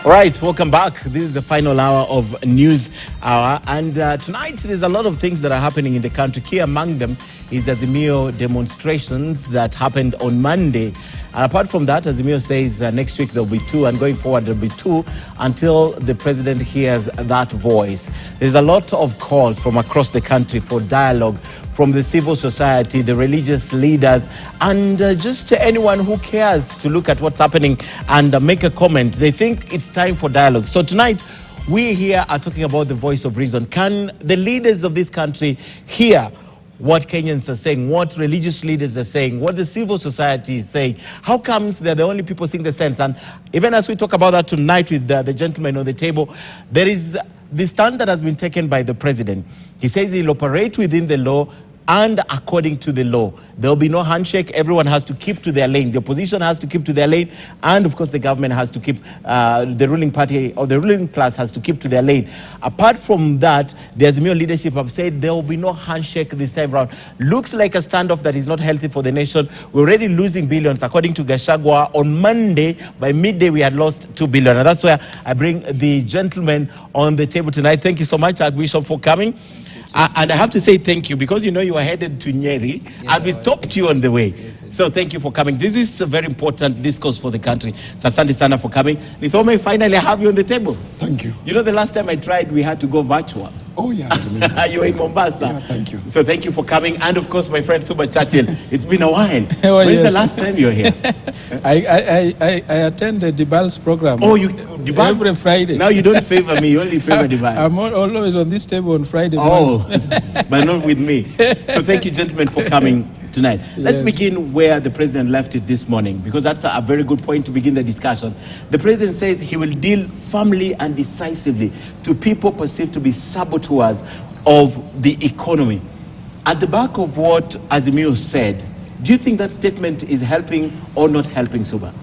All right, welcome back. This is the final hour of News Hour. And tonight, there's a lot of things that are happening in the country. Key among them is Azimio demonstrations that happened on Monday. And apart from that, Azimio says next week there'll be 2, and going forward there'll be 2 until the president hears that voice. There's a lot of calls from across the country for dialogue from the civil society, the religious leaders, and just anyone who cares to look at what's happening and make a comment. They think it's time for dialogue. So tonight, we here are talking about the voice of reason. Can the leaders of this country hear what Kenyans are saying, what religious leaders are saying, what the civil society is saying? How comes they're the only people seeing the sense? And even as we talk about that tonight with the gentleman on the table, there is the stand that has been taken by the president. He says he'll operate within the law and according to the law. There will be no handshake. Everyone has to keep to their lane. The opposition has to keep to their lane. And of course, the government has to keep, the ruling party or the ruling class has to keep to their lane. Apart from that, the Azimio leadership have said there will be no handshake this time around. Looks like a standoff that is not healthy for the nation. We're already losing billions. According to Gachagua, on Monday, by midday, we had lost 2 billion. And that's where I bring the gentleman on the table tonight. Thank you so much, Archbishop, for coming. And I have to say thank you because you know you were headed to Nyeri, and we stopped you on the way. So thank you for coming. This is a very important discourse for the country. So asante sana for coming. Lethome, finally I have you on the table. Thank you. You know the last time I tried, we had to go virtual. Oh yeah. You were in Mombasa. Yeah, thank you. So thank you for coming. And of course, my friend Suba Churchill. It's been a while. When is the last time you're here? I attend the Dibal's program. Oh, Dibal? Every Friday. Now you don't favor me, you only favor Dibal. I'm always on this table on Friday morning. But not with me. So thank you, gentlemen, for coming tonight. Let's begin where the president left it this morning, because that's a very good point to begin the discussion. The president says he will deal firmly and decisively to people perceived to be saboteurs of the economy. At the back of what Azimio said, do you think that statement is helping or not helping, Suba?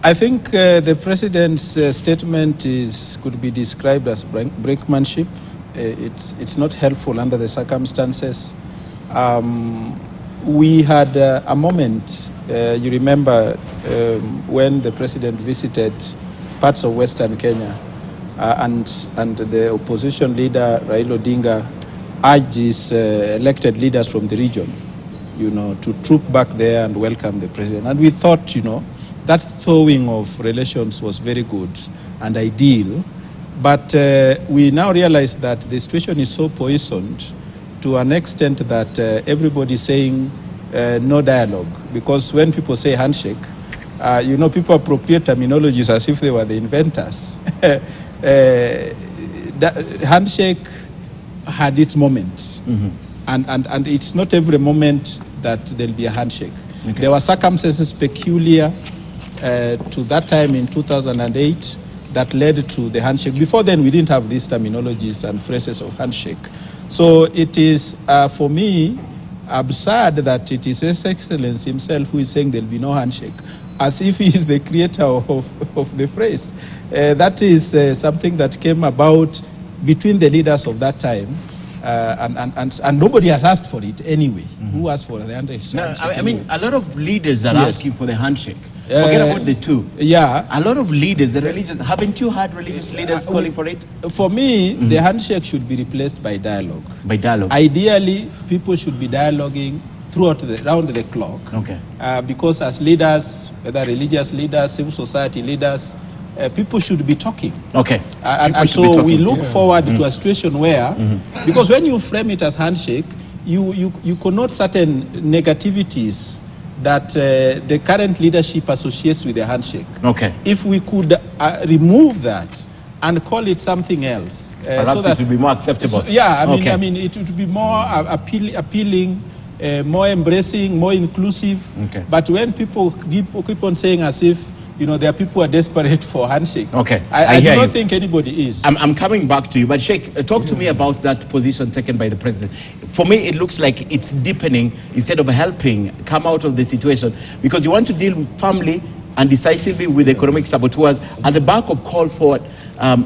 I think the president's statement could be described as brinkmanship. It's not helpful under the circumstances. We had a moment, you remember, when the president visited parts of Western Kenya, and the opposition leader, Raila Odinga, urged his elected leaders from the region, to troop back there and welcome the president. And we thought, that thawing of relations was very good and ideal. But we now realize that the situation is so poisoned to an extent that everybody is saying no dialogue. Because when people say handshake, people appropriate terminologies as if they were the inventors. Handshake had its moments. Mm-hmm. And it's not every moment that there'll be a handshake. Okay. There were circumstances peculiar to that time in 2008 that led to the handshake. Before then, we didn't have these terminologies and phrases of handshake. So it is, for me, absurd that it is His Excellency himself who is saying there'll be no handshake, as if he is the creator of the phrase. That is something that came about between the leaders of that time, and nobody has asked for it anyway. Mm-hmm. Who asked for the handshake? No, I mean, a lot of leaders are asking for the handshake. Forget about the 2. Yeah. A lot of leaders, the religious, haven't you heard religious leaders calling for it? For me, the handshake should be replaced by dialogue. By dialogue. Ideally, people should be dialoguing round the clock. Okay. Because as leaders, whether religious leaders, civil society leaders, people should be talking. Okay. And so we look forward to a situation where, because when you frame it as handshake, you connote certain negativities that the current leadership associates with the handshake. Okay. If we could remove that and call it something else, so that it would be more acceptable. So, yeah, I mean, it would be more appealing, more embracing, more inclusive. Okay. But when people keep on saying as if there are people who are desperate for handshake. Okay. I do not think anybody is. I'm coming back to you, but Sheikh, talk to me about that position taken by the president. For me, it looks like it's deepening instead of helping come out of the situation, because you want to deal firmly and decisively with economic saboteurs at the back of calls for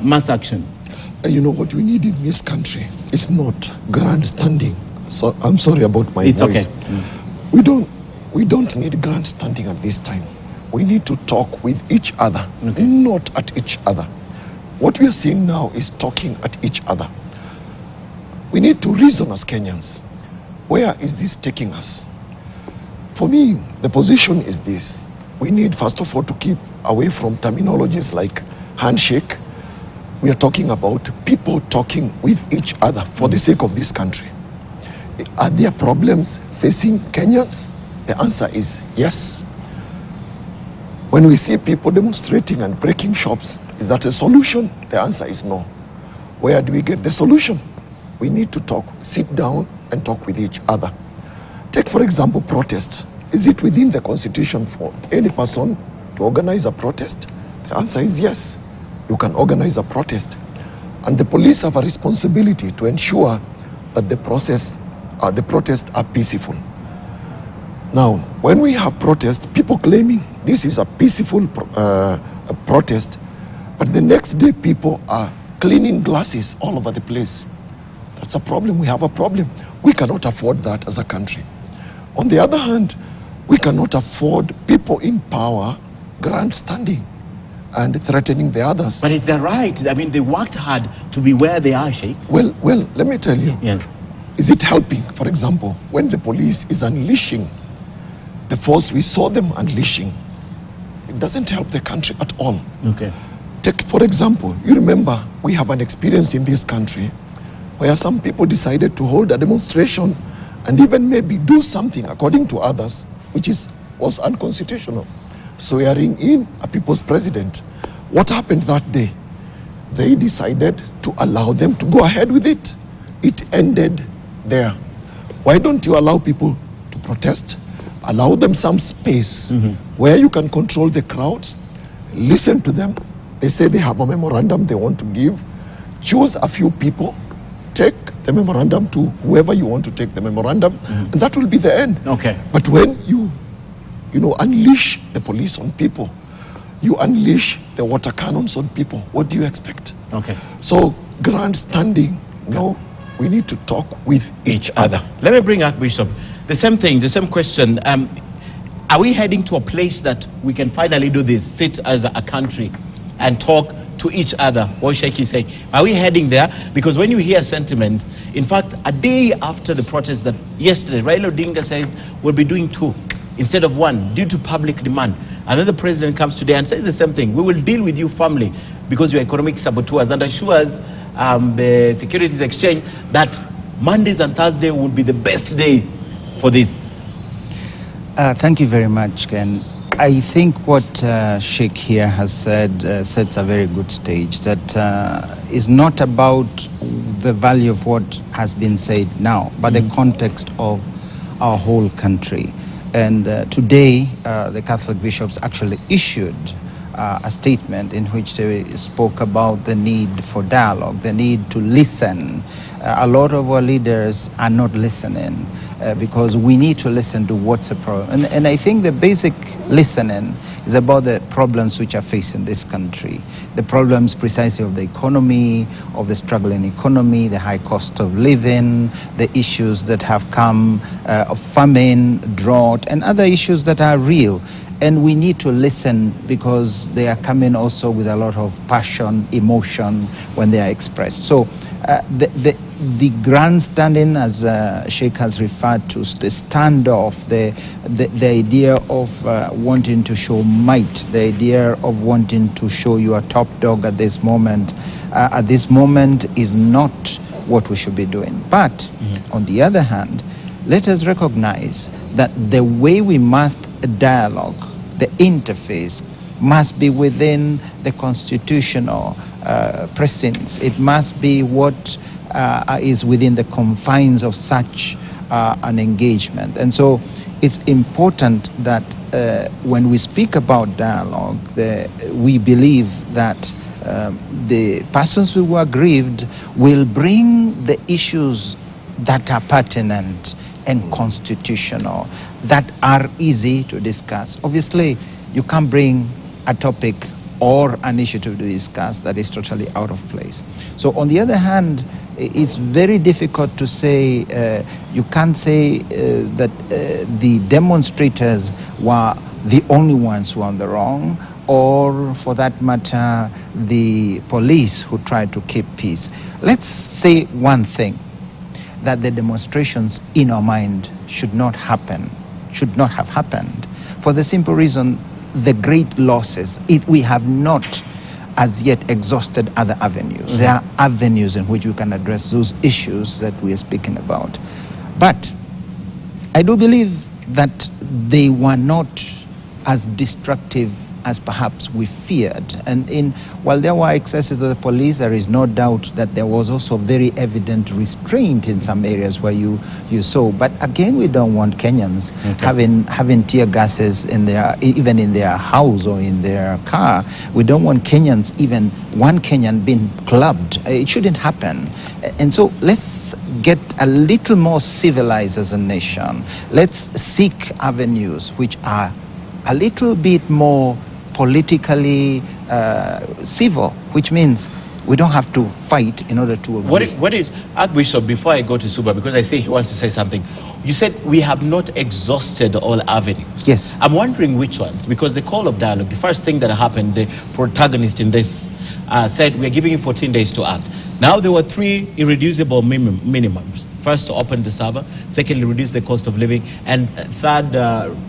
mass action. What we need in this country is not grandstanding. So I'm sorry about my voice. Okay. We don't need grandstanding at this time. we need to talk with each other, not at each other. What we are seeing now is talking at each other. We need to reason as Kenyans. Where is this taking us? For me, the position is this. We need, first of all, to keep away from terminologies like handshake. We are talking about people talking with each other for the sake of this country. Are there problems facing Kenyans? The answer is yes. When we see people demonstrating and breaking shops, is that a solution? The answer is no. Where do we get the solution? We need to talk, sit down and talk with each other. Take, for example, protest. Is it within the Constitution for any person to organize a protest? The answer is yes. You can organize a protest. And the police have a responsibility to ensure that the protests are peaceful. Now, when we have protests, people claiming this is a peaceful protest, but the next day people are cleaning glasses all over the place. That's a problem. We have a problem. We cannot afford that as a country. On the other hand, we cannot afford people in power grandstanding and threatening the others. But is that right? I mean, they worked hard to be where they are, Sheikh. Well, let me tell you. Yeah. Is it helping, for example, when the police is unleashing the force we saw them unleashing? It doesn't help the country at all. Okay. Take, for example, you remember we have an experience in this country where some people decided to hold a demonstration and even maybe do something according to others, which was unconstitutional, swearing in a people's president. What happened that day? They decided to allow them to go ahead with it. It ended there. Why don't you allow people to protest? Allow them some space where you can control the crowds, listen to them. They say they have a memorandum they want to give. Choose a few people, take the memorandum to whoever you want to take the memorandum, and that will be the end. Okay. But when you unleash the police on people, you unleash the water cannons on people, what do you expect? Okay. So grandstanding, no, we need to talk with each other. Let me bring Archbishop. The same thing, the same question. Are we heading to a place that we can finally do this, sit as a country and talk to each other? What Sheikh is saying. Are we heading there? Because when you hear sentiments, in fact, a day after the protest that yesterday, Raila Odinga says we'll be doing 2 instead of 1 due to public demand. And then the president comes today and says the same thing. We will deal with you firmly because you're economic saboteurs, and assures the Securities Exchange that Mondays and Thursdays will be the best days for this. Thank you very much, Ken. I think what Sheikh here has said sets a very good stage. That is not about the value of what has been said now, but the context of our whole country. And today, the Catholic bishops actually issued a statement in which they spoke about the need for dialogue, the need to listen. A lot of our leaders are not listening because we need to listen to what's the problem. And I think the basic listening is about the problems which are facing this country. The problems precisely of the economy, of the struggling economy, the high cost of living, the issues that have come of famine, drought, and other issues that are real. And we need to listen because they are coming also with a lot of passion, emotion when they are expressed. So the grandstanding, as Sheikh has referred to, the standoff, the idea of wanting to show might, the idea of wanting to show you a top dog at this moment is not what we should be doing. But on the other hand, let us recognize that the way we must dialogue, the interface, must be within the constitutional precincts. It must be what is within the confines of such an engagement. And so it's important that when we speak about dialogue, we believe that the persons who are aggrieved will bring the issues that are pertinent and constitutional, that are easy to discuss. Obviously, you can't bring a topic or an issue to discuss that is totally out of place. So on the other hand, it's very difficult to say, you can't say that the demonstrators were the only ones who are on the wrong, or for that matter, the police who try to keep peace. Let's say one thing, that the demonstrations in our mind should not happen, should not have happened, for the simple reason, the great losses, we have not as yet exhausted other avenues. There are avenues in which we can address those issues that we are speaking about. But I do believe that they were not as destructive as perhaps we feared. And while there were excesses of the police, there is no doubt that there was also very evident restraint in some areas where you saw. But again, we don't want Kenyans having tear gases even in their house or in their car. We don't want Kenyans, even one Kenyan being clubbed. It shouldn't happen. And so let's get a little more civilized as a nation. Let's seek avenues which are a little bit more politically civil, which means we don't have to fight in order to agree. What is, Archbishop, before I go to Suba, because I say he wants to say something, you said we have not exhausted all avenues. Yes. I'm wondering which ones, because the call of dialogue, the first thing that happened, the protagonist in this said, we're giving you 14 days to act. Now there were 3 irreducible minimums. First, to open the server. Secondly, reduce the cost of living. And third,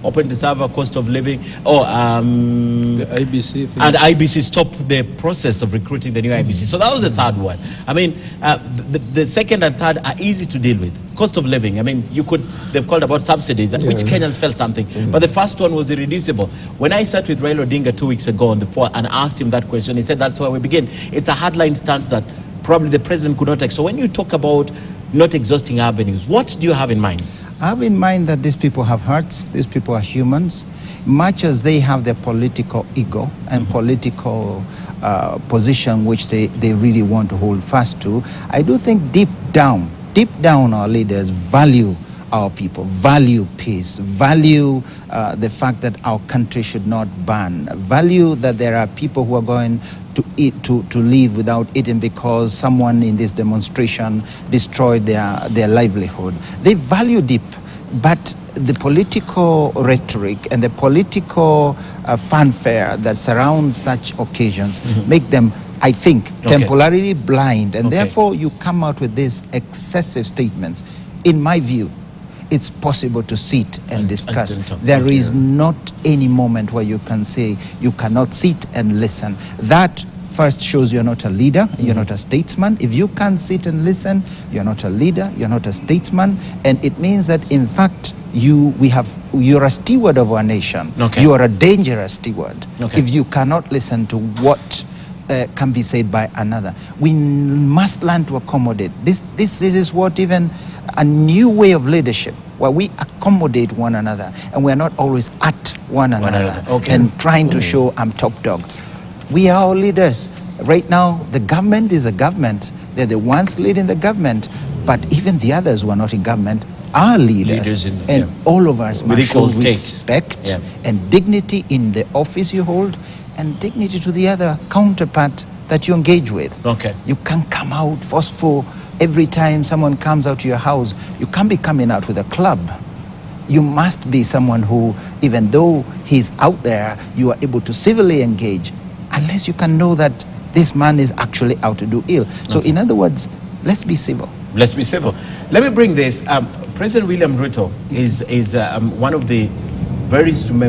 open the server, cost of living. The IBC thing. And IBC stop the process of recruiting the new IBC. So that was the third one. I mean, the second and third are easy to deal with. Cost of living. I mean, they've called about subsidies, which Kenyans felt something. But the first one was irreducible. When I sat with Raila Odinga 2 weeks ago on the floor and asked him that question, he said that's where we begin. It's a hardline stance that probably the president could not take. So when you talk about not exhausting avenues, what do you have in mind? I have in mind that these people have hearts, these people are humans. Much as they have their political ego and political position which they really want to hold fast to, I do think deep down our leaders value our people, value peace, value the fact that our country should not burn, value that there are people who are going to eat, to live without eating because someone in this demonstration destroyed their livelihood. They value deep, but the political rhetoric and the political fanfare that surrounds such occasions make them, I think, temporarily blind, and therefore you come out with these excessive statements. In my view, it's possible to sit and discuss. There is not any moment where you can say you cannot sit and listen. That first shows you're not a leader, you're not a statesman. If you can't sit and listen, you're not a leader, you're not a statesman, and it means that in fact you're a steward of our nation. You are a dangerous steward if you cannot listen to what can be said by another. We must learn to accommodate. This is what even a new way of leadership, where we accommodate one another and we are not always at one another and trying to show I'm top dog. We are all leaders. Right now, the government is a government. They're the ones leading the government, but even the others who are not in government are leaders. All of us must show respect and dignity in the office you hold, and dignity to the other counterpart that you engage with. You can't come out forceful every time someone comes out to your house. You can't be coming out with a club. You must be someone who, even though he's out there, you are able to civilly engage, unless you can know that this man is actually out to do ill. So in other words, let's be civil. Let's be civil. Let me bring this. President William Ruto is one of the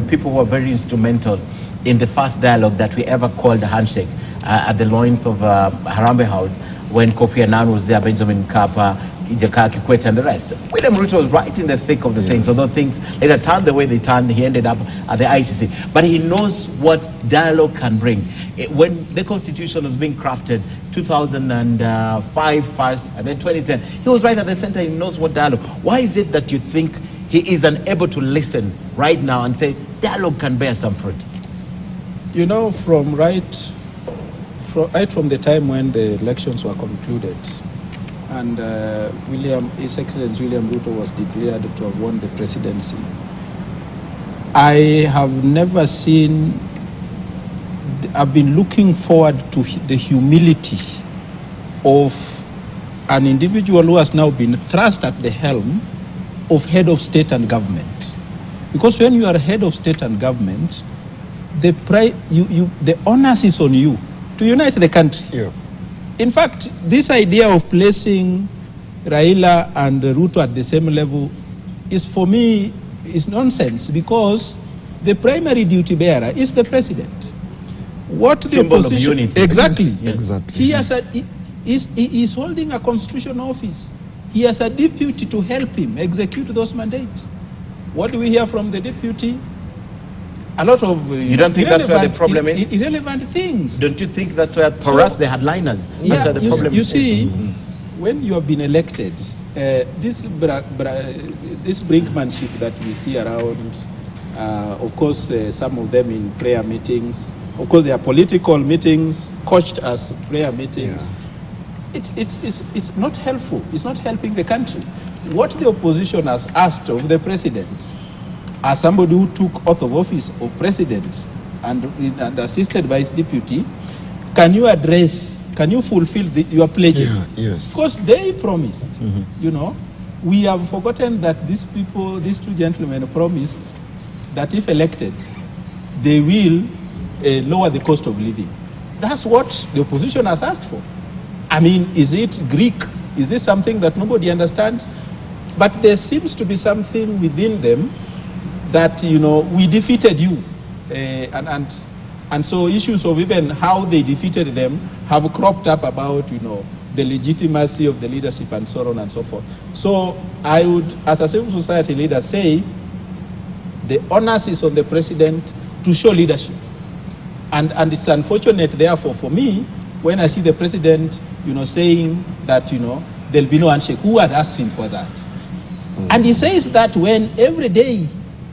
people who are very instrumental in the first dialogue that we ever called a handshake at the loins of Harambee House, when Kofi Annan was there, Benjamin Mkapa, Jakaya Kikwete and the rest. William Ruto was right in the thick of the things, although things later turned the way they turned. He ended up at the ICC. But he knows what dialogue can bring. When the Constitution was being crafted, 2005 first, and then 2010, he was right at the center. He knows what dialogue. Why is it that you think he is unable to listen right now and say dialogue can bear some fruit? You know, right from the time when the elections were concluded and His Excellency William Ruto was declared to have won the presidency, I have never seen, I've been looking forward to the humility of an individual who has now been thrust at the helm of head of state and government. Because when you are head of state and government, the onus is on you to unite the country. Yeah. In fact, this idea of placing Raila and Ruto at the same level is, for me, is nonsense, because the primary duty bearer is the president. What the opposition, of unity. exactly, Yes, exactly. He is holding a constitutional office. He has a deputy to help him execute those mandates. What do we hear from the deputy? A lot of you don't think that's where the problem is? Irrelevant things. Don't you think that's where perhaps the headliners? Yeah, That's where the problem you is? see, when you have been elected, this brinkmanship that we see around, of course, some of them in prayer meetings, of course, they are political meetings, coached as prayer meetings. Yeah. It's not helpful. It's not helping the country. What the opposition has asked of the president, as somebody who took oath of office of president and assisted by his deputy, can you fulfill your pledges? Yeah, yes. Because they promised, you know, we have forgotten that these two gentlemen promised that if elected, they will lower the cost of living. That's what the opposition has asked for. I mean, is it Greek? Is it something that nobody understands? But there seems to be something within them that, you know, we defeated you. And so issues of even how they defeated them have cropped up about, you know, the legitimacy of the leadership and so on and so forth. So I would, as a civil society leader, say the onus is on the president to show leadership. And it's unfortunate, therefore, for me, when I see the president, you know, saying that, you know, there'll be no handshake. Who had asked him for that? And he says that when every day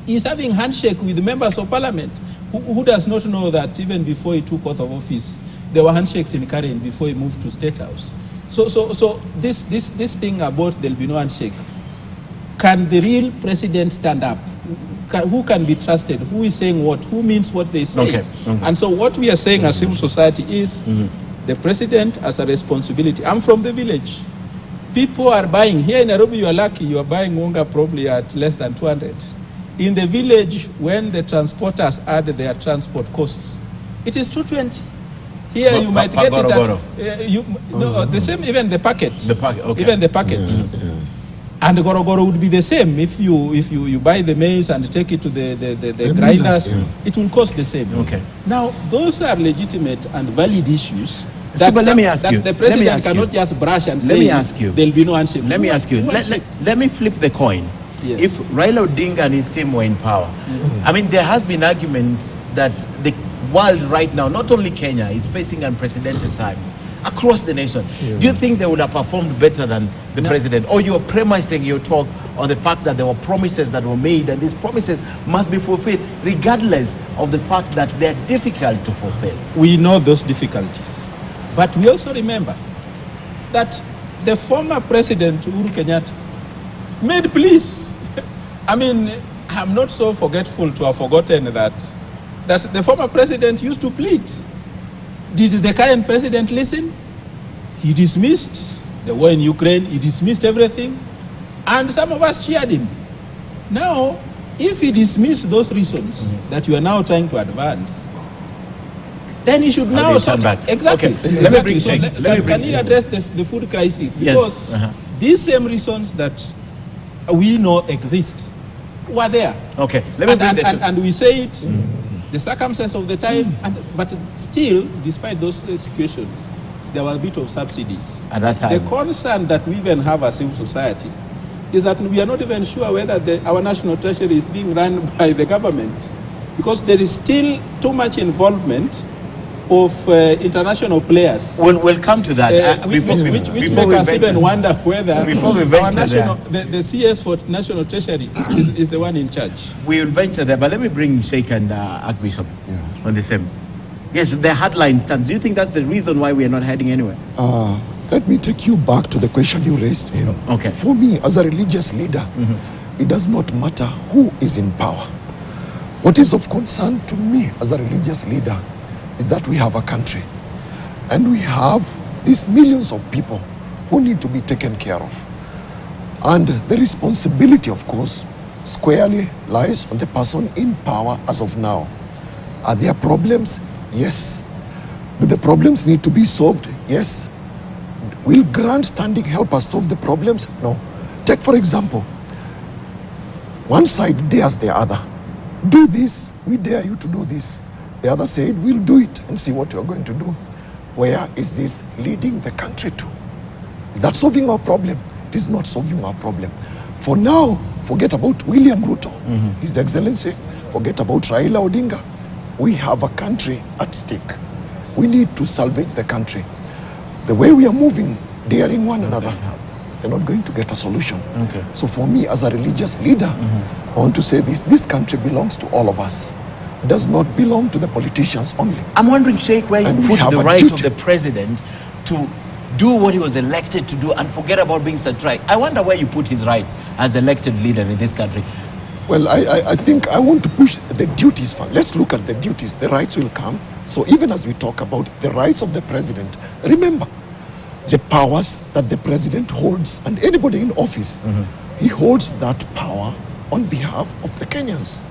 he's having handshake with members of parliament, who does not know that even before he took oath of office, there were handshakes in Karen before he moved to State House. So this thing about there'll be no handshake, can the real president stand up? Who can be trusted? Who is saying what? Who means what they say? Okay. And so what we are saying as civil society is the president has a responsibility. I'm from the village. People are buying. Here in Nairobi, you are lucky. You are buying unga probably at less than 200. In the village, when the transporters add their transport costs, it is 220. Here you might get it at the same, even the packet. The packet, okay. Even the packet. Yeah. And the gorogoro would be the same if you buy the maize and take it to the grinders. It will cost the same. Okay. Now those are legitimate and valid issues. That the president cannot just brush and say there'll be no handshake. Let me ask you. Let me flip the coin. Yes. If Raila Odinga and his team were in power, I mean, there has been arguments that the world right now, not only Kenya, is facing unprecedented times across the nation. Do you think they would have performed better than the president? Or you're premising your talk on the fact that there were promises that were made and these promises must be fulfilled regardless of the fact that they're difficult to fulfill? We know those difficulties. But we also remember that the former president, Uhuru Kenyatta, made pleas. I mean, I'm not so forgetful to have forgotten that the former president used to plead. Did the current president listen? He dismissed the war in Ukraine. He dismissed everything. And some of us cheered him. Now, if he dismissed those reasons that you are now trying to advance, then he should now sort back. Exactly. Okay. Exactly. Let me can he address the food crisis? Because these same reasons that we know exist were there. Okay. And we say it, the circumstance of the time, but still, despite those situations, there was a bit of subsidies. At that time. The concern that we even have as civil society is that we are not even sure whether our national treasury is being run by the government, because there is still too much involvement of international players. We'll come to that. Which make us even wonder whether the CS for National Treasury is the one in charge. We will venture there, but let me bring Sheikh and Archbishop on the same. Yes, the headline stands. Do you think that's the reason why we are not heading anywhere? Let me take you back to the question you raised. Okay. For me, as a religious leader, it does not matter who is in power. What is of concern to me as a religious leader is that we have a country and we have these millions of people who need to be taken care of. And the responsibility, of course, squarely lies on the person in power as of now. Are there problems? Yes. Do the problems need to be solved? Yes. Will grandstanding help us solve the problems? No. Take, for example, one side dares the other. Do this, we dare you to do this. The other said, we'll do it and see what you're going to do. Where is this leading the country to? Is that solving our problem? It is not solving our problem. For now, forget about William Ruto, His Excellency, forget about Raila Odinga. We have a country at stake. We need to salvage the country. The way we are moving, daring one another, we're not going to get a solution. So for me, as a religious leader, I want to say this country belongs to all of us. It does not belong to the politicians only. I'm wondering, Sheikh, where And you we put have the a right duty. of the president to do what he was elected to do and forget about being satiric. I wonder where you put his rights as elected leader in this country. Well, I think I want to push the duties first. Let's look at the duties. The rights will come. So even as we talk about the rights of the president, remember the powers that the president holds, and anybody in office, he holds that power on behalf of the Kenyans.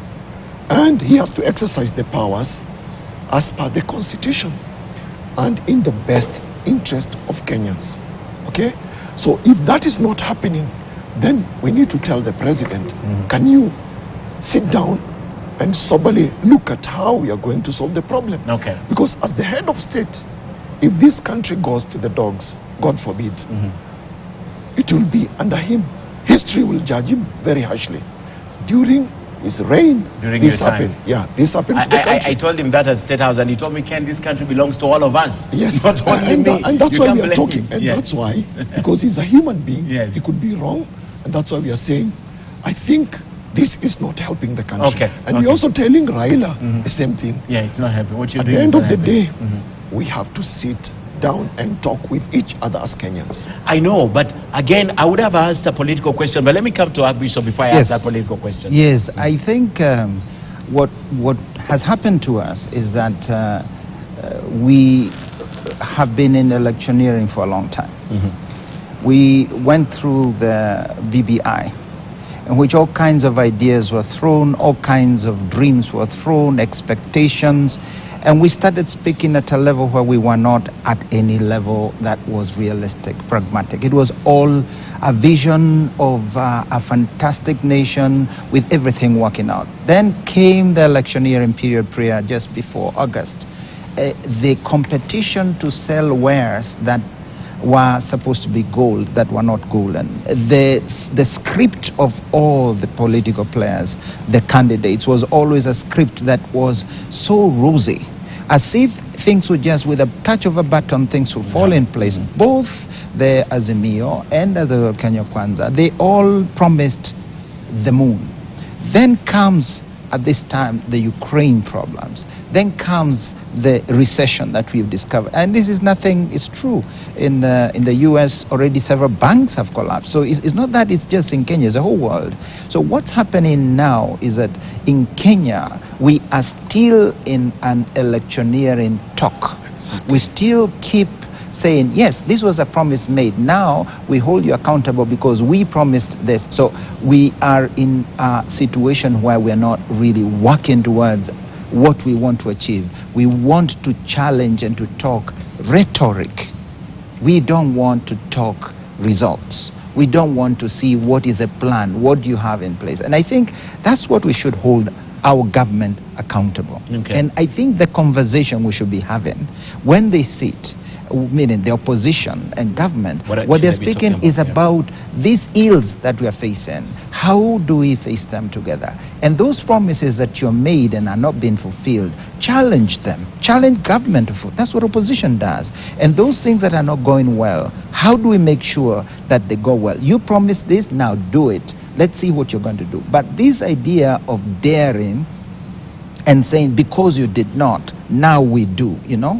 And he has to exercise the powers as per the constitution and in the best interest of Kenyans. Okay? So if that is not happening, then we need to tell the president, can you sit down and soberly look at how we are going to solve the problem? Okay. Because as the head of state, if this country goes to the dogs, God forbid, it will be under him. History will judge him very harshly. During his reign, During this your time. happened. Yeah, this happened to the country. I told him that at State House, and he told me, Ken, this country belongs to all of us. Yes, Not only and, me. and that's You why can't we are blame talking. him. And Yes. that's why, because he's a human being, Yes. he could be wrong. And that's why we are saying, I think this is not helping the country. Okay, And okay. we're also telling Raila the same thing. Yeah, it's not happy. What you're At doing the end is of the not day, happy. we have to sit down and talk with each other as Kenyans. I know, but again, I would have asked a political question, but let me come to Archbishop before I ask that political question. Yes, I think what has happened to us is that we have been in electioneering for a long time. We went through the BBI, in which all kinds of ideas were thrown, all kinds of dreams were thrown, expectations, and we started speaking at a level where we were not at any level that was realistic, pragmatic. It was all a vision of a fantastic nation with everything working out. Then came the electioneering period prior, just before August. The competition to sell wares that were supposed to be gold that were not golden. The script of all the political players, the candidates, was always a script that was so rosy, as if things would just, with a touch of a button, things would fall in place. Both the Azimio and the Kenya Kwanza, they all promised the moon. Then comes, at this time, the Ukraine problems. Then comes the recession that we've discovered. And this is nothing, it's true. In the US, already several banks have collapsed. So it's not that it's just in Kenya, it's the whole world. So what's happening now is that in Kenya, we are still in an electioneering talk. Exactly. We still keep saying, yes, this was a promise made. Now we hold you accountable because we promised this. So we are in a situation where we're not really working towards what we want to achieve. We want to challenge and to talk rhetoric. We don't want to talk results. We don't want to see what is a plan, what do you have in place. And I think that's what we should hold our government accountable. Okay. And I think the conversation we should be having when they sit, meaning the opposition and government, what they're speaking is about these ills that we are facing. How do we face them together? And those promises that you're made and are not being fulfilled, challenge them. Challenge government. That's what opposition does. And those things that are not going well, how do we make sure that they go well? You promised this, now do it. Let's see what you're going to do. But this idea of daring and saying, because you did not, now we do, you know,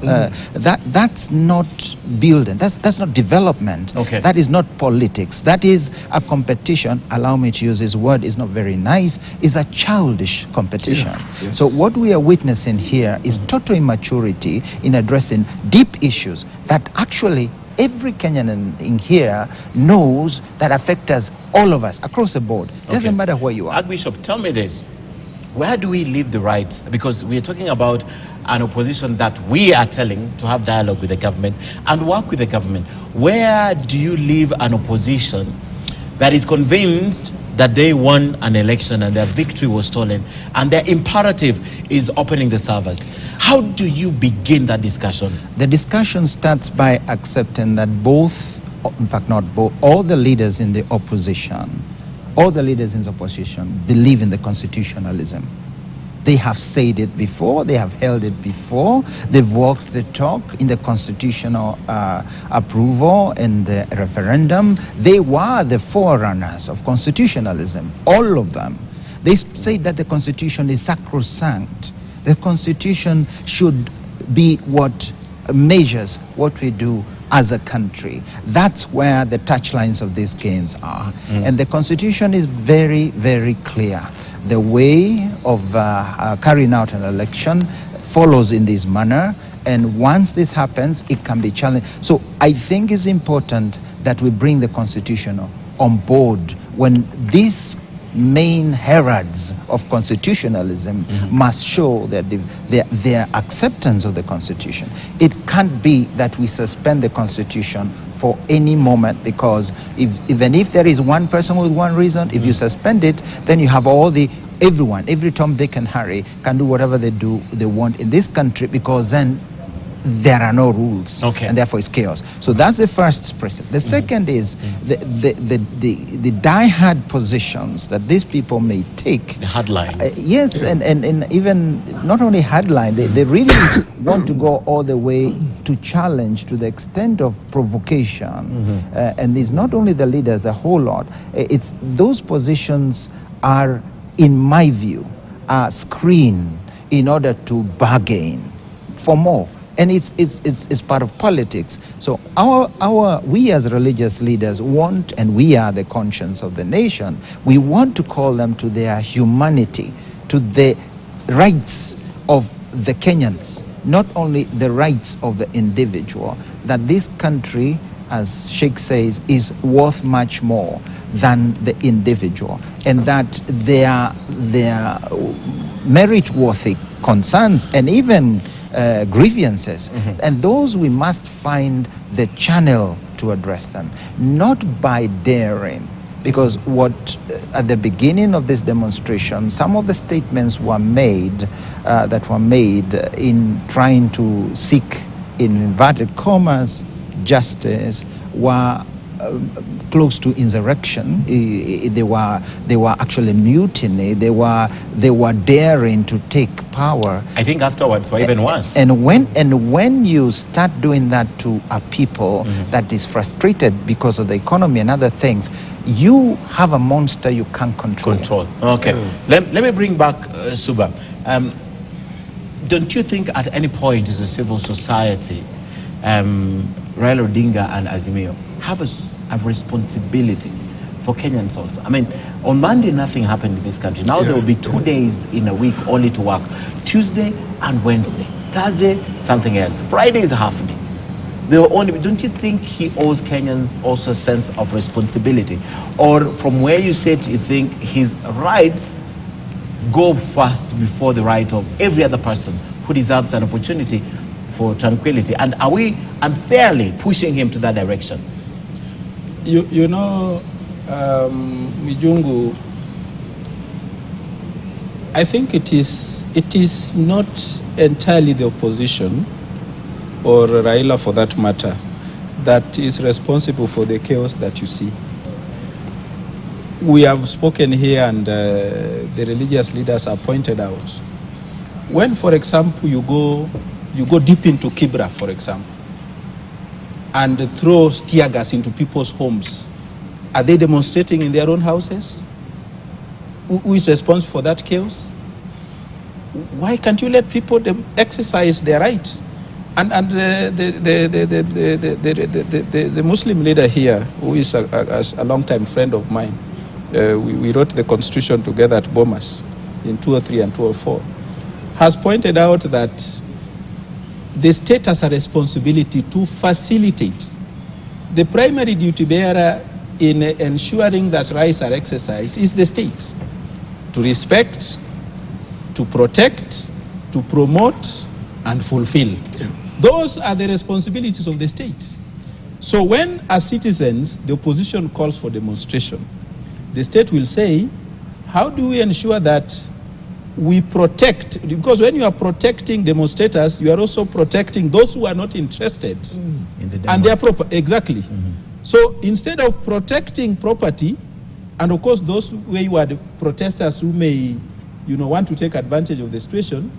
that's not building, that's not development. Okay. That is not politics. That is a competition. Allow me to use this word, is not very nice, is a childish competition. Yeah, yes. So what we are witnessing here is total immaturity in addressing deep issues that actually every Kenyan in here knows that affect us, all of us, across the board. Doesn't matter where you are. Archbishop, tell me this. Where do we leave the rights? Because we're talking about an opposition that we are telling to have dialogue with the government and work with the government. Where do you leave an opposition that is convinced that they won an election and their victory was stolen and their imperative is opening the servers? How do you begin that discussion? The discussion starts by accepting that both, in fact not both, all the leaders in the opposition, believe in the constitutionalism. They have said it before, they have held it before, they've walked the talk in the constitutional approval and the referendum. They were the forerunners of constitutionalism, all of them. They say that the constitution is sacrosanct. The constitution should be what measures what we do as a country. That's where the touchlines of these games are. And the constitution is very, very clear. The way of carrying out an election follows in this manner, and once this happens, it can be challenged. So I think it's important that we bring the constitution on board when these main heralds of constitutionalism must show that their acceptance of the constitution. It can't be that we suspend the constitution for any moment, because even if there is one person with one reason, if you suspend it, then you have every Tom, Dick and Harry can do whatever they want in this country, because then there are no rules, and therefore it's chaos. So that's the first precedent. The second is the die-hard positions that these people may take. The hardlines. Yes, and even not only hardline, they really want to go all the way to challenge to the extent of provocation. And it's not only the leaders, a whole lot. It's those positions are, in my view, screened in order to bargain for more. And it's part of politics. So we as religious leaders want, and we are the conscience of the nation, we want to call them to their humanity, to the rights of the Kenyans, not only the rights of the individual, that this country, as Sheikh says, is worth much more than the individual, and that their merit-worthy concerns and even grievances, and those we must find the channel to address them, not by daring. Because at the beginning of this demonstration, some of the statements were made in trying to seek, in inverted commas, justice, were close to insurrection. They were actually mutiny. They were daring to take power. I think afterwards were even worse. And when you start doing that to a people that is frustrated because of the economy and other things, you have a monster you can't control. Okay. Let me bring back Suba. Don't you think at any point as a civil society, Raila Odinga and Azimio have a responsibility for Kenyans also? I mean, on Monday nothing happened in this country. Now there will be 2 days in a week only to work. Tuesday and Wednesday. Thursday, something else. Friday is a half day. Don't you think he owes Kenyans also a sense of responsibility? Or from where you sit, you think his rights go first before the right of every other person who deserves an opportunity for tranquility? And are we unfairly pushing him to that direction? You know, Mijungu, I think it is not entirely the opposition, or Raila for that matter, that is responsible for the chaos that you see. We have spoken here, and the religious leaders are pointed out. When, for example, you go deep into Kibra, for example, and throw tear gas into people's homes, are they demonstrating in their own houses? Who is responsible for that chaos? Why can't you let people exercise their rights? And the Muslim leader here, who is a long-time friend of mine, we wrote the constitution together at Bomas in 2003 and 2004, has pointed out that the state has a responsibility to facilitate the primary duty bearer in ensuring that rights are exercised is the state. To respect, to protect, to promote, and fulfill. Yeah. Those are the responsibilities of the state. So when, as citizens, the opposition calls for demonstration, the state will say, how do we ensure that we protect? Because when you are protecting demonstrators, you are also protecting those who are not interested in the and their property. Exactly. So instead of protecting property, and of course those wayward protesters who may, want to take advantage of the situation,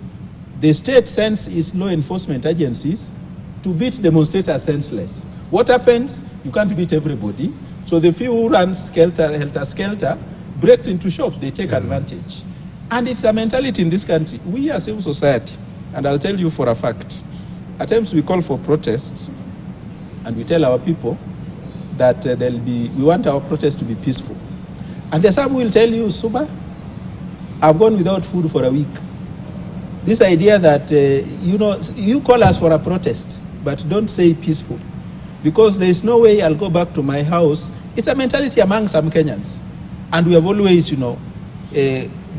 the state sends its law enforcement agencies to beat demonstrators senseless. What happens? You can't beat everybody. So the few who run helter-skelter breaks into shops, they take advantage. And it's a mentality in this country. We are civil society, and I'll tell you for a fact, at times we call for protests, and we tell our people that we want our protests to be peaceful. And there's some who will tell you, Suba, I've gone without food for a week. This idea that, you call us for a protest, but don't say peaceful. Because there is no way I'll go back to my house. It's a mentality among some Kenyans. And we have always,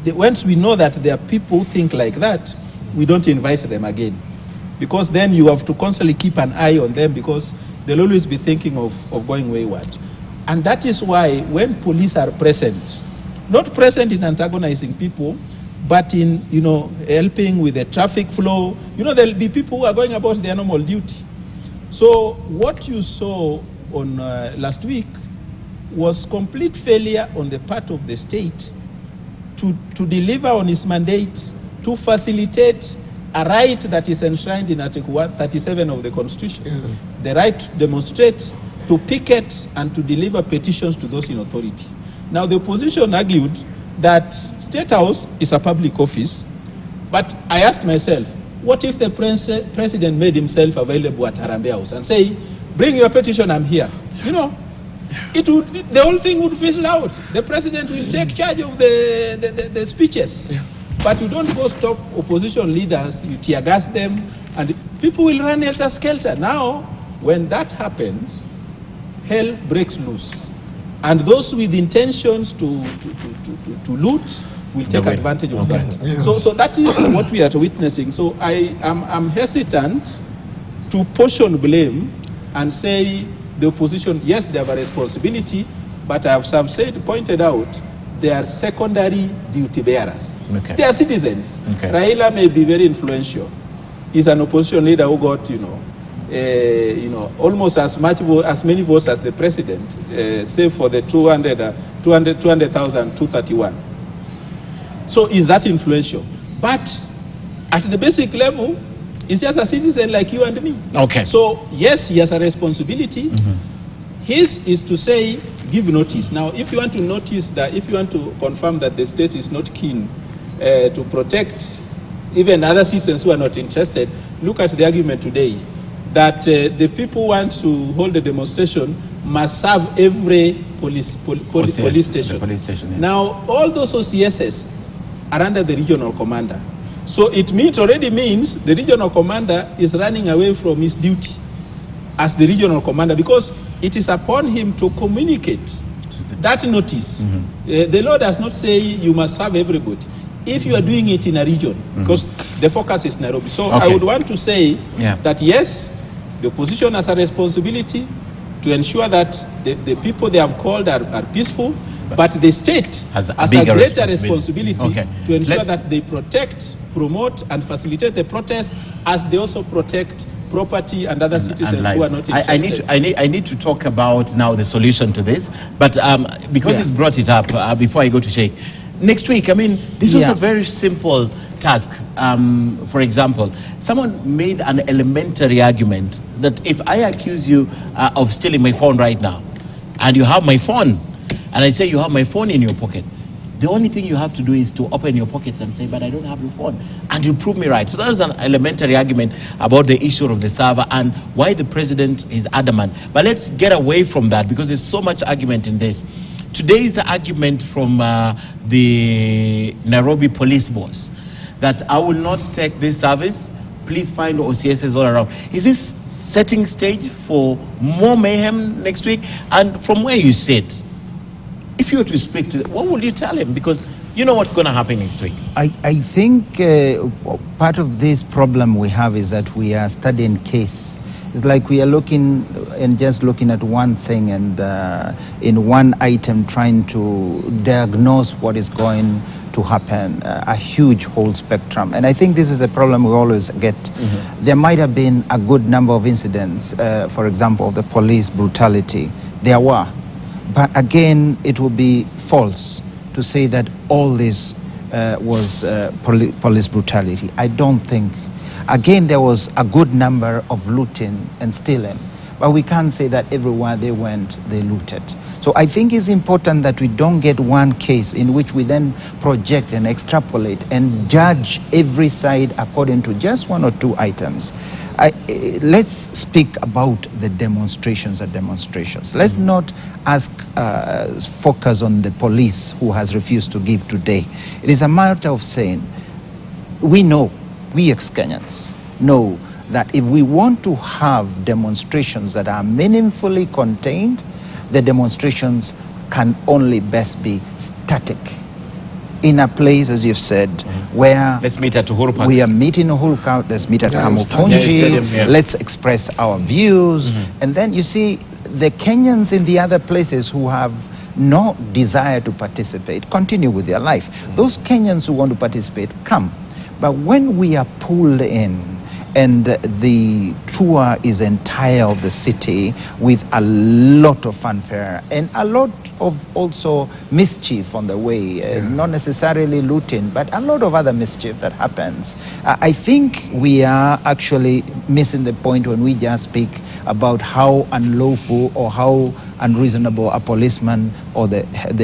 once we know that there are people who think like that, we don't invite them again. Because then you have to constantly keep an eye on them, because they'll always be thinking of going wayward. And that is why when police are present, not present in antagonizing people, but in, helping with the traffic flow, there'll be people who are going about their normal duty. So what you saw on last week was complete failure on the part of the state to deliver on its mandate, to facilitate a right that is enshrined in Article 137 of the Constitution, the right to demonstrate, to picket, and to deliver petitions to those in authority. Now, the opposition argued that State House is a public office, but I asked myself, what if the president made himself available at Harambee House and say, bring your petition, I'm here? The whole thing would fizzle out. The president will take charge of the speeches. Yeah. But you don't go stop opposition leaders, you tear gas them, and people will run helter-skelter. Now, when that happens, hell breaks loose. And those with intentions to loot will take advantage of that. Yeah. So that is what we are witnessing. So I'm hesitant to portion blame and say the opposition, yes, they have a responsibility, but I have pointed out, they are secondary duty bearers. Okay. They are citizens. Okay. Raila may be very influential. He's an opposition leader who got, almost as many votes as the president, save for the 200,000, 231. So is that influential? But at the basic level, he's just a citizen like you and me. Okay. So yes, he has a responsibility. His is to say, give notice. Now, if you want to notice that, if you want to confirm that the state is not keen to protect even other citizens who are not interested, look at the argument today that the people who want to hold the demonstration must serve every police station. Yeah. Now, all those OCSs are under the regional commander. So it already means the regional commander is running away from his duty as the regional commander, because it is upon him to communicate that notice. The law does not say you must serve everybody. If you are doing it in a region, because the focus is Nairobi. So I would want to say that yes, the opposition has a responsibility to ensure that the people they have called are peaceful, but the state has a greater responsibility to ensure that they protect, promote, and facilitate the protest, as they also protect property and other citizens who are not interested. I need to talk about now the solution to this, but because he's brought it up, before I go to Sheikh, next week, this was a very simple task. For example, someone made an elementary argument that if I accuse you of stealing my phone right now, and you have my phone, and I say you have my phone in your pocket, the only thing you have to do is to open your pockets and say, but I don't have your phone, and you prove me right. So that is an elementary argument about the issue of the server and why the president is adamant. But let's get away from that, because there's so much argument in this. Today is the argument from the Nairobi police boss that I will not take this service. Please find OCSs all around. Is this setting stage for more mayhem next week? And from where you sit, if you were to speak to them, what would you tell him? Because you know what's going to happen next week. I think part of this problem we have is that we are studying case. It's like we are looking and just looking at one thing and in one item trying to diagnose what is going to happen, a huge whole spectrum. And I think this is a problem we always get. There might have been a good number of incidents, for example, of the police brutality. There were. But again, it would be false to say that all this was police brutality. I don't think. Again, there was a good number of looting and stealing, but we can't say that everywhere they went, they looted. So I think it's important that we don't get one case in which we then project and extrapolate and judge every side according to just one or two items. Let's speak about the demonstrations and demonstrations. Let's not focus on the police who has refused to give today. It is a matter of saying, we know, we ex-Kenyans know that if we want to have demonstrations that are meaningfully contained, the demonstrations can only best be static. In a place, as you've said, where let's meet at Uhuru Park. We are meeting Uhuru Park, let's meet at Kamukunji, let's express our views. And then you see the Kenyans in the other places who have no desire to participate, continue with their life. Those Kenyans who want to participate, come. But when we are pulled in and the tour is entire of the city with a lot of fanfare and a lot of also mischief on the way, not necessarily looting, but a lot of other mischief that happens. I think we are actually missing the point when we just speak about how unlawful or how unreasonable a policeman or the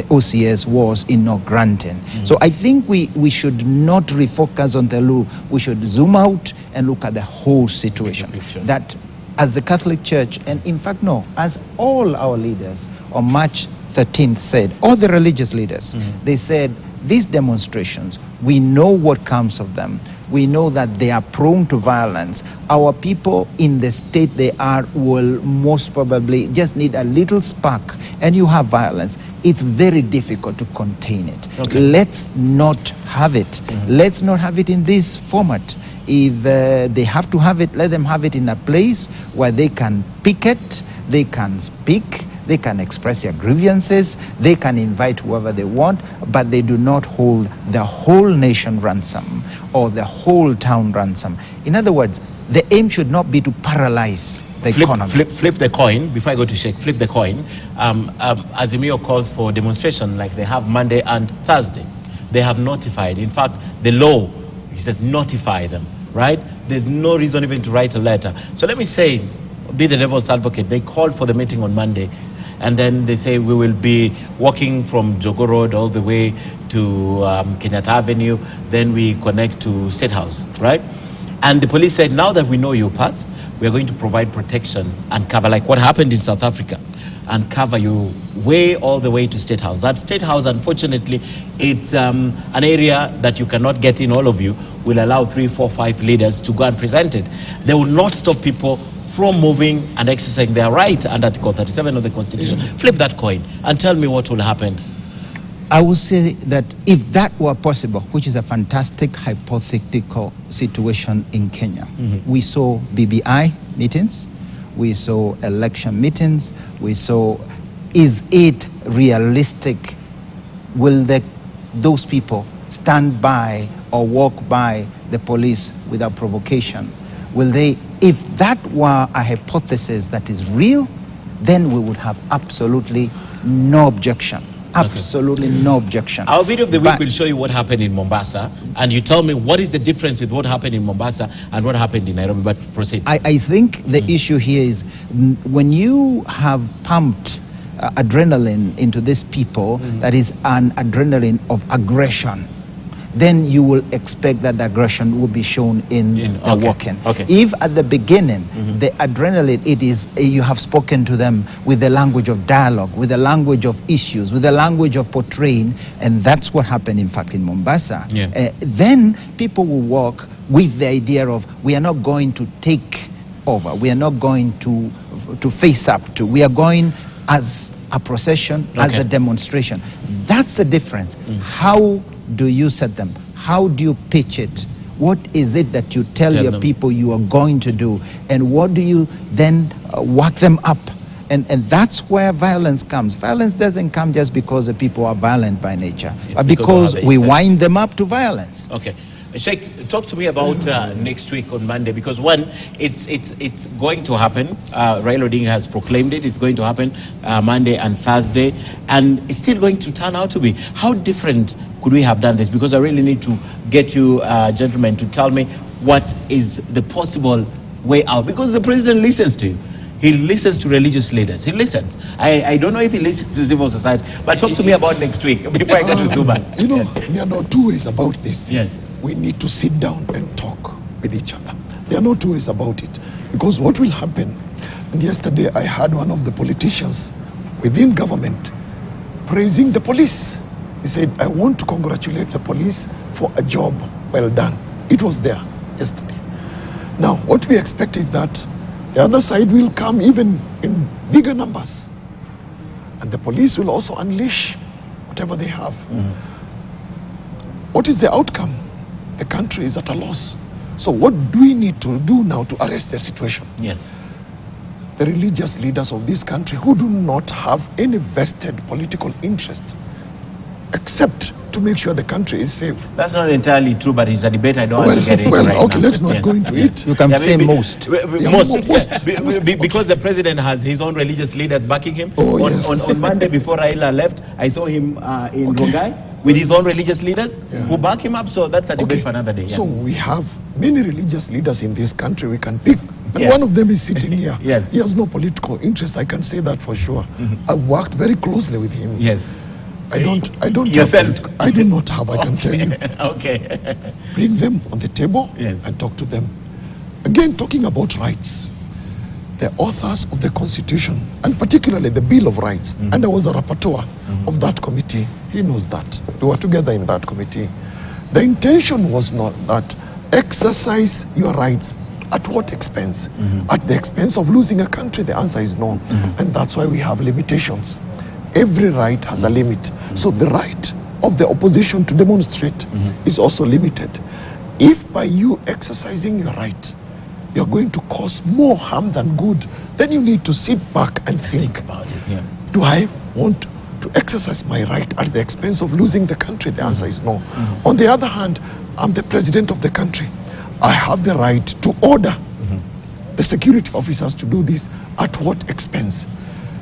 OCS was in not granting. So I think we should not refocus on the law. We should zoom out and look at the whole situation. That as the Catholic Church, and in fact, no, as all our leaders on March 13th said, all the religious leaders, they said, these demonstrations, we know what comes of them. We know that they are prone to violence. Our people in the state they are will most probably just need a little spark and you have violence. It's very difficult to contain it. Let's not have it. Let's not have it in this format. If they have to have it, let them have it in a place where they can picket, they can speak, they can express their grievances, they can invite whoever they want, but they do not hold the whole nation ransom or the whole town ransom. In other words, the aim should not be to paralyze the economy. Flip the coin, before I go to Sheikh, flip the coin. Azimio calls for demonstration like they have Monday and Thursday. They have notified. In fact, the law, he says notify them, right? There's no reason even to write a letter. So let me say, be the devil's advocate. They called for the meeting on Monday. And then they say we will be walking from Jogo Road all the way to Kenyatta Avenue. Then we connect to State House, right? And the police said, now that we know your path, we are going to provide protection and cover, like what happened in South Africa, and cover you way all the way to State House. That State House, unfortunately, it's an area that you cannot get in, all of you. Will allow 3, 4, 5 leaders to go and present it. They will not stop people from moving and exercising their right under Article 37 of the Constitution. Flip that coin and tell me what will happen. I would say that if that were possible, which is a fantastic hypothetical situation in Kenya, we saw BBI meetings, we saw election meetings, we saw, is it realistic? Will those people stand by or walk by the police without provocation? Will they, if that were a hypothesis that is real, then we would have absolutely no objection. Absolutely no objection. Our video of the week will show you what happened in Mombasa, and you tell me what is the difference with what happened in Mombasa and what happened in Nairobi. But proceed. I think the issue here is when you have pumped adrenaline into these people, that is an adrenaline of aggression, then you will expect that the aggression will be shown in the walking. If at the beginning, the adrenaline, it is, you have spoken to them with the language of dialogue, with the language of issues, with the language of portraying, and that's what happened, in fact, in Mombasa. Then people will walk with the idea of, we are not going to take over. We are not going to face up to. We are going as a procession, as a demonstration. That's the difference. How do you set them? How do you pitch it? What is it that you tell your people you are going to do? And what do you then work them up? And that's where violence comes. Violence doesn't come just because the people are violent by nature, but because we wind them up to violence. Okay. Sheikh, talk to me about next week on Monday, because one, it's going to happen. Raila Odinga has proclaimed it. It's going to happen Monday and Thursday, and it's still going to turn out to be. How different could we have done this? Because I really need to get you gentlemen to tell me what is the possible way out, because the president listens to you. He listens to religious leaders. He listens. I don't know if he listens to civil society, but talk to me about next week before I get to Suba. You know, there are no two ways about this. Yes. We need to sit down and talk with each other. There are no two ways about it. Because what will happen, and yesterday I heard one of the politicians within government praising the police. He said, I want to congratulate the police for a job well done. It was there yesterday. Now, what we expect is that the other side will come even in bigger numbers. And the police will also unleash whatever they have. What is the outcome? The country is at a loss. So what do we need to do now to arrest the situation? Yes. The religious leaders of this country who do not have any vested political interest except to make sure the country is safe. That's not entirely true, but it's a debate I don't want to get into right okay, now. let's not go into it. You can say most. Most. Because the president has his own religious leaders backing him. Oh, yes. On Monday before Raila left, I saw him in Rongai with his own religious leaders who back him up. So that's a debate for another day. Yeah. So we have many religious leaders in this country we can pick. And one of them is sitting here. Yes. He has no political interest. I can say that for sure. I've worked very closely with him. Yes. I don't Yourself? have, I do not have, I can tell you. Okay. Bring them on the table and talk to them. Again, talking about rights. The authors of the Constitution, and particularly the Bill of Rights, and I was a rapporteur of that committee. He knows that. We were together in that committee. The intention was not that exercise your rights at what expense? At the expense of losing a country? The answer is no. And that's why we have limitations. Every right has a limit. So the right of the opposition to demonstrate is also limited. If by you exercising your right, you're going to cause more harm than good, then you need to sit back and think about it. Yeah. Do I want to exercise my right at the expense of losing the country? The answer is no. On the other hand, I'm the president of the country. I have the right to order the security officers to do this. At what expense?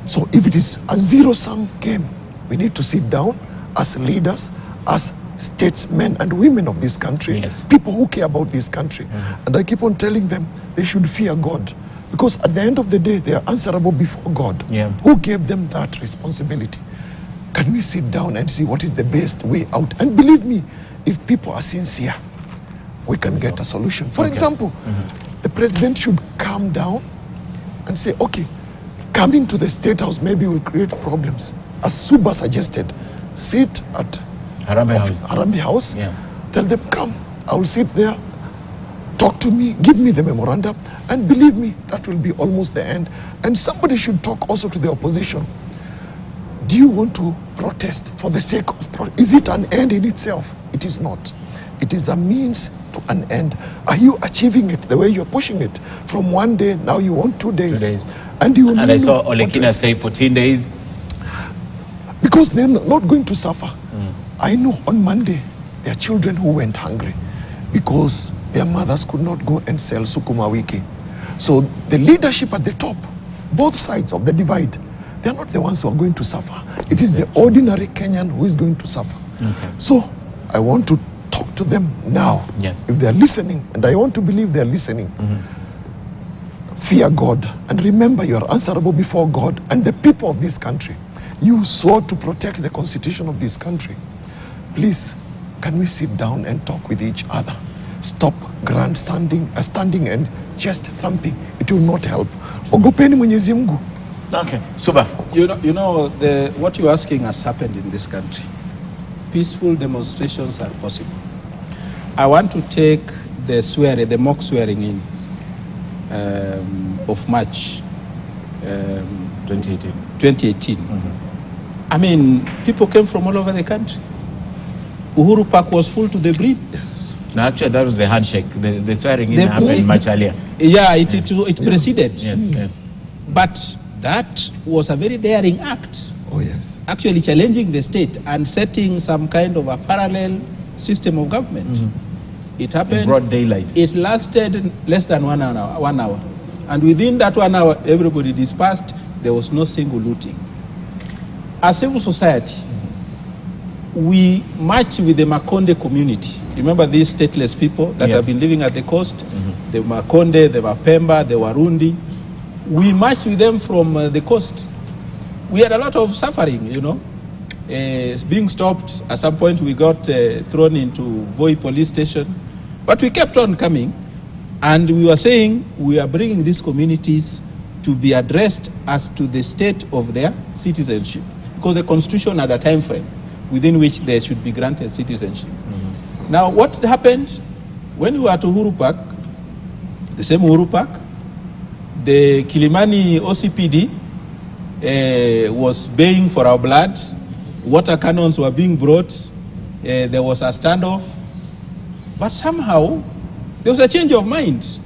So if it is a zero-sum game, we need to sit down as leaders, as statesmen and women of this country, people who care about this country. And I keep on telling them they should fear God, because at the end of the day, they are answerable before God. Who gave them that responsibility? Can we sit down and see what is the best way out? And believe me, if people are sincere, we can get a solution. For example, the president should calm down and say, okay, coming to the State House maybe will create problems. As Suba suggested, sit at Harambee House, tell them, come, I will sit there, talk to me, give me the memorandum, and believe me, that will be almost the end. And somebody should talk also to the opposition. Do you want to protest for the sake of protest? Is it an end in itself? It is not. It is a means to an end. Are you achieving it the way you're pushing it? From 1 day, now you want 2 days. 2 days. And you I saw Olekina say 14 days. Because they're not going to suffer. I know on Monday, there are children who went hungry because their mothers could not go and sell sukuma wiki. So the leadership at the top, both sides of the divide, they're not the ones who are going to suffer. It is the ordinary Kenyan who is going to suffer. So I want to talk to them now. If they're listening, and I want to believe they're listening, fear God and remember you are answerable before God and the people of this country. You swore to protect the constitution of this country. Please, can we sit down and talk with each other? Stop grandstanding, standing and chest thumping. It will not help. Ogopeni Mwenyezi Mungu. Okay, Suba. You know what you're asking has happened in this country. Peaceful demonstrations are possible. I want to take the mock swearing in. of March 2018. I mean, people came from all over the country. Uhuru Park was full to the brim. Yes. No, actually, that was the handshake. The swearing in happened much earlier. Yeah, it preceded. Yes. But that was a very daring act. Oh, yes. Actually challenging the state and setting some kind of a parallel system of government. It happened. In broad daylight. It lasted less than 1 hour. And within that 1 hour, everybody dispersed. There was no single looting. As civil society, we marched with the Makonde community. Remember these stateless people that have been living at the coast? The Makonde, the Mapemba, the Warundi. We marched with them from the coast. We had a lot of suffering, you know. Being stopped. At some point, we got thrown into Voi police station. But we kept on coming. And we were saying we are bringing these communities to be addressed as to the state of their citizenship. Because the Constitution had a time frame within which they should be granted citizenship. Now, what happened when we were at Uhuru Park, the same Uhuru Park, the Kilimani OCPD was baying for our blood. Water cannons were being brought. There was a standoff. But somehow, there was a change of mind.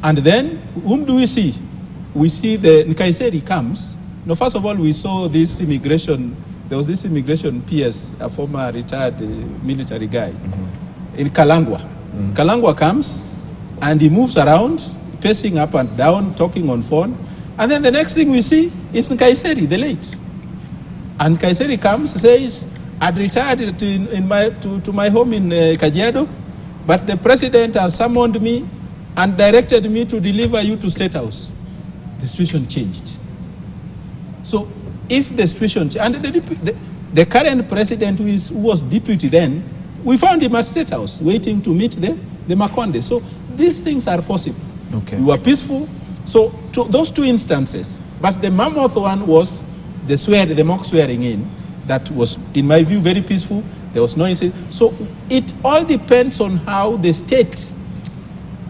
And then, whom do we see? We see the Nkaiseri comes. No, first of all, we saw this immigration. There was this immigration PS, a former retired military guy, in Kalangwa. Kalangwa comes, and he moves around, pacing up and down, talking on phone. And then the next thing we see is Nkaiseri, the late. And Nkaiseri comes, says, I'd retired to my home in Kajiado, but the president has summoned me and directed me to deliver you to State House. The situation changed. So if the situation, and the current president who was deputy then, we found him at State House waiting to meet the Makonde. So these things are possible. Okay. We were peaceful. So those two instances, but the mammoth one was the mock swearing in, that was, in my view, very peaceful. There was no incident. So it all depends on how the state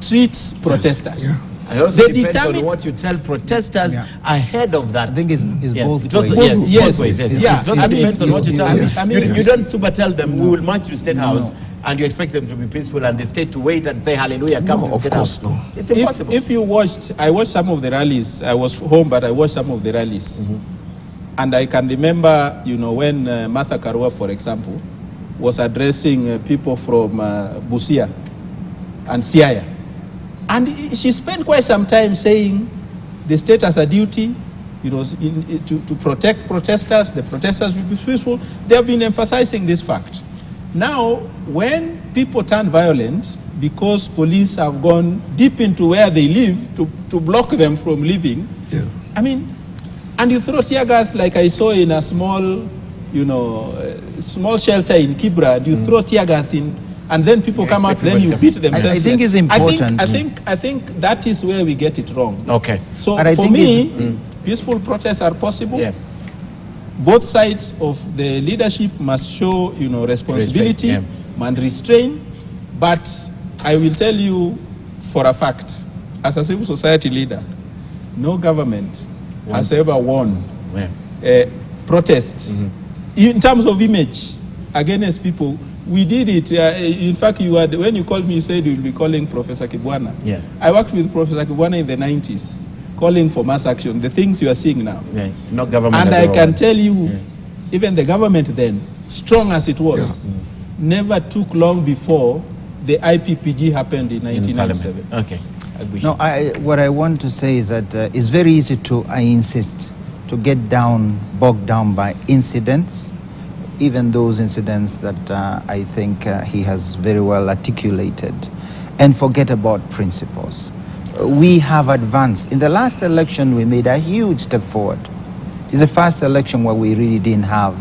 treats protesters. Yeah. I also depend on what you tell protesters ahead of that. I think it's both It also, ways. both ways. Yeah. It also depends on what you tell them. You don't super tell them, we will march to State House, and you expect them to be peaceful and the state to wait and say hallelujah, come No, to of State course, House. no. It's impossible. If you watched, I watched some of the rallies. I was home, but I watched some of the rallies. And I can remember, you know, when Martha Karua, for example, was addressing people from Busia and Siaya. And she spent quite some time saying the state has a duty, you know, to protect protesters. The protesters will be peaceful. They have been emphasizing this fact. Now, when people turn violent because police have gone deep into where they live to block them from leaving, I mean, and you throw tear gas like I saw in a small, you know, small shelter in Kibra, and you throw tear gas in, and then people come out, then you beat them. I think it's important. I think that is where we get it wrong. Okay. So But I for think me, peaceful protests are possible. Yeah. Both sides of the leadership must show, you know, responsibility and restraint. But I will tell you for a fact, as a civil society leader, no government has ever won protests in terms of image against people. We did it. In fact, when you called me, you said you will be calling Professor Kibwana. Yeah. I worked with Professor Kibwana in the 90s, calling for mass action, the things you are seeing now. Yeah. Not government. And I can tell you, even the government then, strong as it was, never took long before the IPPG happened in 1997. Okay. No, what I want to say is that it's very easy to, I insist, to get bogged down by incidents, even those incidents that I think he has very well articulated, and forget about principles. We have advanced. In the last election, we made a huge step forward. It's the first election where we really didn't have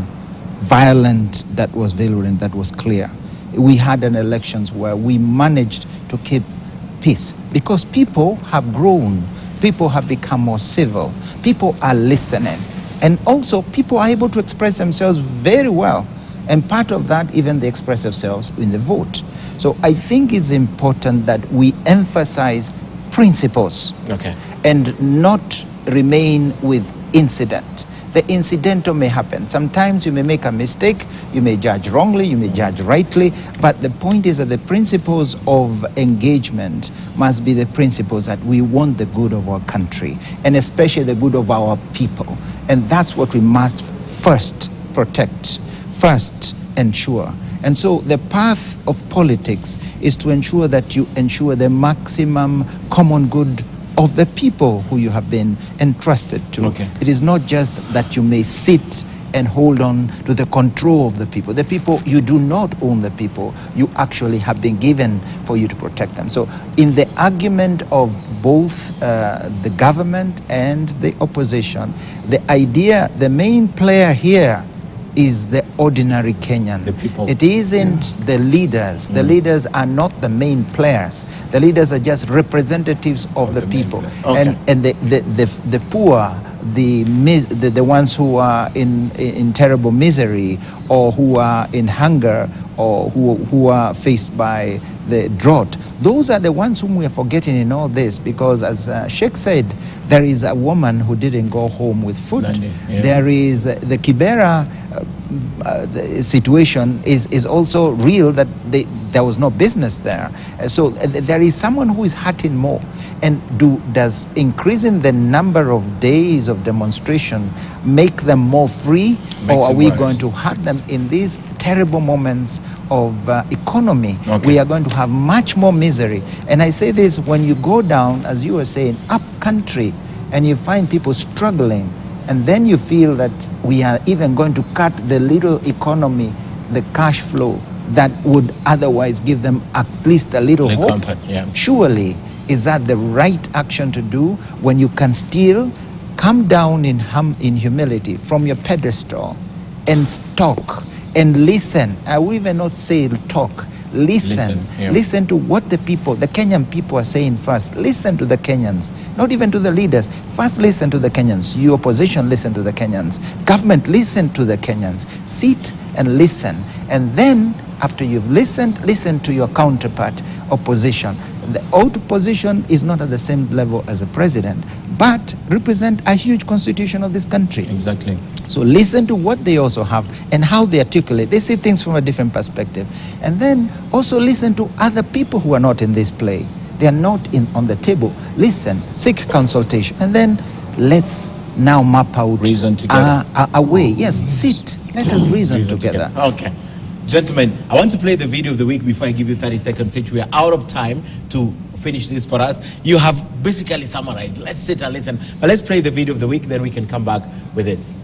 violence that was virulent, that was clear. We had an elections where we managed to keep peace because people have grown, people have become more civil, people are listening, and also people are able to express themselves very well, and part of that, even they express themselves in the vote. So I think it's important that we emphasize principles, and not remain with incident. The incidental may happen. Sometimes you may make a mistake, you may judge wrongly, you may judge rightly, but the point is that the principles of engagement must be the principles that we want the good of our country, and especially the good of our people. And that's what we must first protect, first ensure. And so the path of politics is to ensure that you ensure the maximum common good of the people who you have been entrusted to. It is not just that you may sit and hold on to the control of the people. The people, you do not own the people. You actually have been given for you to protect them. So in the argument of both the government and the opposition, the idea, the main player here is the ordinary Kenyan. The people. It isn't the leaders. The leaders are not the main players. The leaders are just representatives of the people. And the poor, the ones who are in terrible misery, or who are in hunger, or who are faced by the drought, those are the ones whom we are forgetting in all this, because as Sheikh said, there is a woman who didn't go home with food. There is the Kibera the situation is also real, that there was no business there. So there is someone who is hurting more. And does increasing the number of days of demonstration make them more free, or are we going to hurt them in these terrible moments of economy? We are going to have much more misery. And I say this, when you go down, as you were saying, up country, and you find people struggling, and then you feel that we are even going to cut the little economy, the cash flow that would otherwise give them at least a little hope. Comfort, Surely, is that the right action to do when you can still come down in humility from your pedestal and talk and listen? I will even not say talk. Listen to what the people, the Kenyan people, are saying first. Listen to the Kenyans, not even to the leaders. First, listen to the Kenyans. You opposition, listen to the Kenyans. Government, listen to the Kenyans. Sit and listen. And then, after you've listened, listen to your counterpart, opposition. The opposition is not at the same level as the president, but represent a huge constitution of this country. Exactly. So listen to what they also have and how they articulate. They see things from a different perspective. And then also listen to other people who are not in this play. They are not on the table. Listen, seek consultation. And then let's now map out reason together. A way. Yes, sit. Let us reason together. Okay. Gentlemen, I want to play the video of the week before I give you 30 seconds, since we are out of time to finish this for us. You have basically summarized. Let's sit and listen. But let's play the video of the week, then we can come back with this.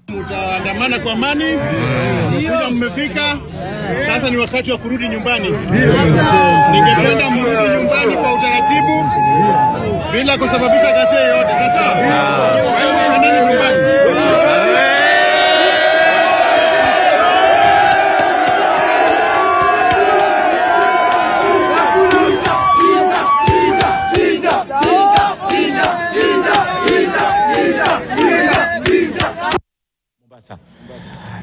Mtaandamana kwa amani, mmekuja mmefika, sasa ni wakati wa kurudi nyumbani. Ningependa mrudi nyumbani kwa utaratibu bila kusababisha ghasia yoyote. Sasa, hebu twendeni nyumbani.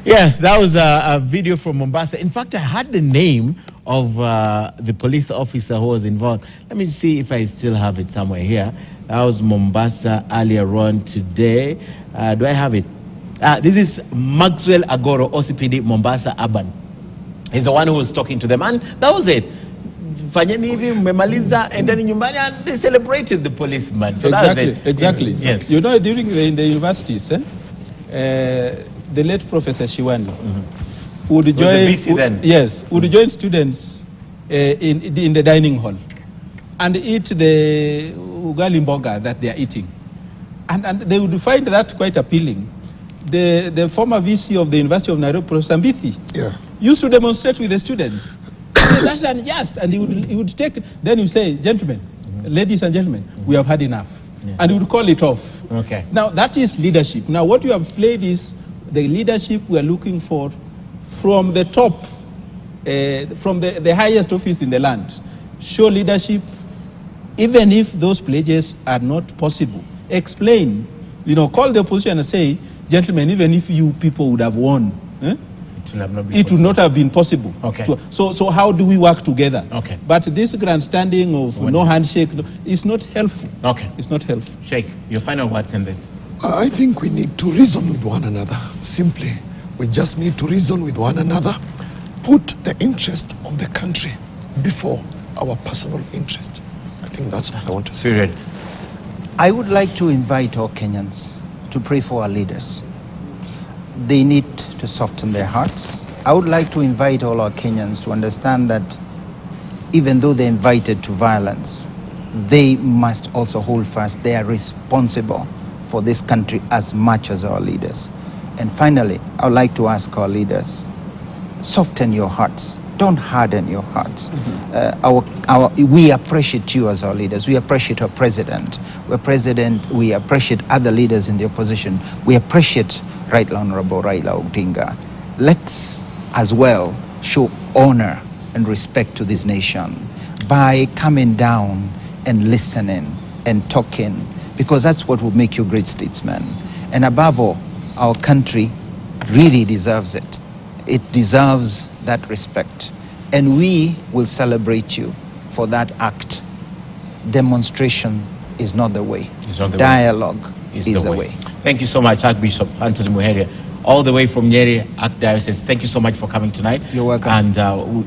Yeah, that was a video from Mombasa. In fact, I had the name of the police officer who was involved. Let me see if I still have it somewhere here. That was Mombasa earlier on today. Do I have it? This is Maxwell Agoro, OCPD Mombasa Urban. He's the one who was talking to them. And that was it. Fanyeni hivi, mmemaliza, and then nyumbani, and they celebrated the policeman. So that was it. Exactly. Yes. You know, during in the universities, the late Professor Shiwani would join. Would join students in the dining hall and eat the ugali mboga that they are eating, and they would find that quite appealing. The former VC of the University of Nairobi, Professor Mbithi, used to demonstrate with the students. That's unjust, and he would take. Then you say, gentlemen, ladies and gentlemen, we have had enough. And he would call it off. Okay. Now that is leadership. Now what you have played is the leadership we are looking for from the top, from the highest office in the land. Show leadership, even if those pledges are not possible. Explain, call the opposition and say, gentlemen, even if you people would have won, it would not have been possible. Okay. So how do we work together? Okay. But this grandstanding of no handshake is not helpful. Okay. It's not helpful. Sheikh, your final words in this. I think we need to reason with one another. Simply, we just need to reason with one another. Put the interest of the country before our personal interest. I think that's what I want to say. Period. I would like to invite all Kenyans to pray for our leaders. They need to soften their hearts. I would like to invite all our Kenyans to understand that even though they're invited to violence, they must also hold fast. They are responsible for this country as much as our leaders. And finally, I would like to ask our leaders, soften your hearts. Don't harden your hearts. We appreciate you as our leaders. We appreciate our president. We appreciate other leaders in the opposition. We appreciate Right Honorable Raila Odinga. Let's as well show honor and respect to this nation by coming down and listening and talking, because that's what will make you great statesmen. And above all, our country really deserves it. It deserves that respect. And we will celebrate you for that act. Demonstration is not the way. Dialogue is the way. Thank you so much, Archbishop Anthony Muheria, all the way from Nyeri Archdiocese. Thank you so much for coming tonight. You're welcome. And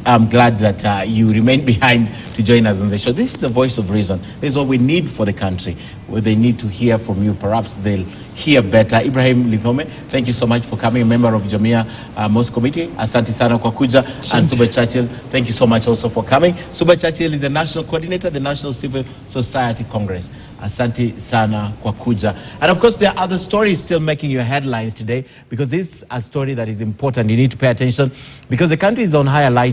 I'm glad that you remained behind to join us on the show. This is the voice of reason. This is what we need for the country. Where they need to hear from you. Perhaps they'll hear better. Ibrahim Lethome, thank you so much for coming, a member of Jamia Mosque Committee. Asante sana kwa kuja. And Suba Churchill, thank you so much also for coming. Suba Churchill is the national coordinator, the National Civil Society Congress. Asante sana kwa kuja. And of course, there are other stories still making your headlines today, because this is a story that is important. You need to pay attention because the country is on high alert.